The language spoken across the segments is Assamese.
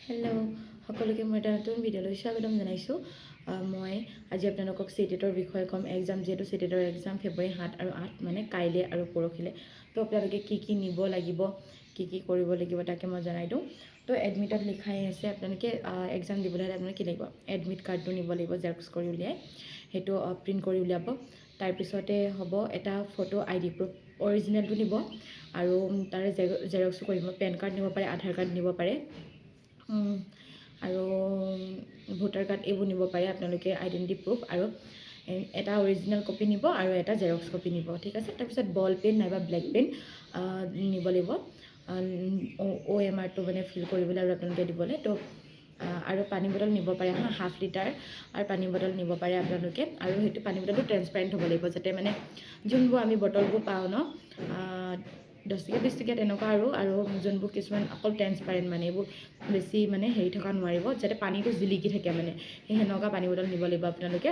হেল্ল' সকলোকে মই এটা নতুন ভিডিঅ'লৈ স্বাগতম জনাইছোঁ। মই আজি আপোনালোকক চিটেটৰ বিষয়ে ক'ম। এক্সাম যিহেতু চিটেটৰ এক্সাম ফেব্ৰুৱাৰী 7 আৰু 8 মানে কাইলৈ আৰু পৰহিলৈ। তো আপোনালোকে কি নিব লাগিব, কি কৰিব লাগিব তাকে মই জনাই দিওঁ। তো এডমিটত লিখাই আছে আপোনালোকে এক্সাম দিবলৈ হ'লে আপোনালোকে কি লাগিব, এডমিট কাৰ্ডটো নিব লাগিব, জেৰক্স কৰি উলিয়াই সেইটো প্ৰিণ্ট কৰি উলিয়াব। তাৰপিছতে হ'ব এটা ফটো ID প্ৰুফ, অৰিজিনেলটো নিব আৰু তাৰে জেৰক্সো কৰিব। পেন কাৰ্ড নিব পাৰে, আধাৰ কাৰ্ড নিব পাৰে আৰু ভোটাৰ কাৰ্ড এইবোৰ নিব পাৰে আপোনালোকে, আইডেণ্টি প্ৰুফ। আৰু এটা অৰিজিনেল কপি নিব আৰু এটা জেৰক্স কপি নিব, ঠিক আছে। তাৰপিছত বল পেন নাইবা ব্লেক পেন নিব লাগিব, OMRটো মানে ফিল কৰিবলৈ আৰু আপোনালোকে দিবলৈ। তো আৰু পানী বটল নিব পাৰে, ½ লিটাৰ আৰু পানী বটল নিব পাৰে আপোনালোকে। আৰু সেইটো পানী বটলটো ট্ৰেন্সপাৰেণ্ট হ'ব লাগিব, যাতে মানে যোনবোৰ আমি বটলবোৰ পাওঁ ন 10 টকীয়া 20 টকীয়া তেনেকুৱা আৰু যোনবোৰ কিছুমান অকল ট্ৰেন্সপাৰেণ্ট মানে এইবোৰ বেছি মানে হেৰি থকা নোৱাৰিব, যাতে পানীটো জিলিকি থাকে মানে সেই সেনেকুৱা পানী বটল নিব লাগিব আপোনালোকে।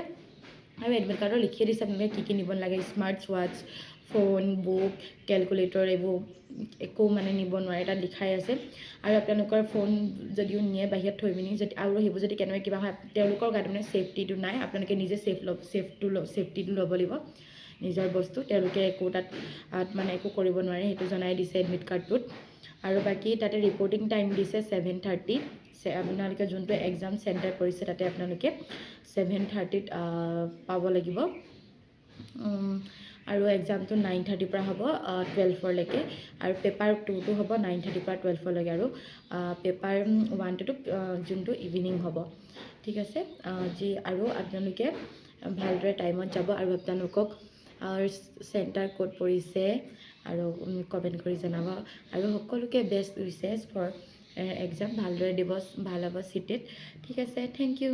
আৰু এডমিট কাৰ্ডৰ লিখিয়ে দিছে আপোনালোকে কি নিব নালাগে। স্মাৰ্ট ৱাটচ, ফোন, বুক, কেলকুলেটৰ এইবোৰ একো মানে নিব নোৱাৰে, তাত লিখাই আছে। আৰু আপোনালোকৰ ফোন যদিও নিয়ে বাহিৰত থৈ পিনি যদি আৰু সেইবোৰ যদি কেনেবাকৈ কিবা হয়, তেওঁলোকৰ গাত মানে ছেফটিটো নাই, আপোনালোকে নিজে ছেফটিটো ল'ব লাগিব নিজৰ বস্তু। তেওঁলোকে একো তাত মানে একো কৰিব নোৱাৰে, সেইটো জনাই দিছে এডমিট কাৰ্ডটোত। আৰু বাকী তাতে ৰিপৰ্টিং টাইম দিছে 7:30। আপোনালোকে যোনটো এক্সাম চেণ্টাৰ পৰিছে তাতে আপোনালোকে 7:30ত পাব লাগিব। আৰু এক্সামটো 9:30 পৰা হ'ব 12লৈকে। আৰু পেপাৰ 2টো হ'ব 9:30 পৰা 12লৈকে। আৰু পেপাৰ 1 to 2 যোনটো ইভিনিং হ'ব, ঠিক আছে। আৰু আপোনালোকে ভালদৰে টাইমত যাব। আৰু আপোনালোকক চেণ্টাৰ ক'ত পৰিছে আৰু কমেণ্ট কৰি জনাব। আৰু সকলোকে বেষ্ট উইচেছ ফৰ এক্সাম, ভালদৰে দিব, ভাল হ'ব চিটেড, ঠিক আছে। Thank U.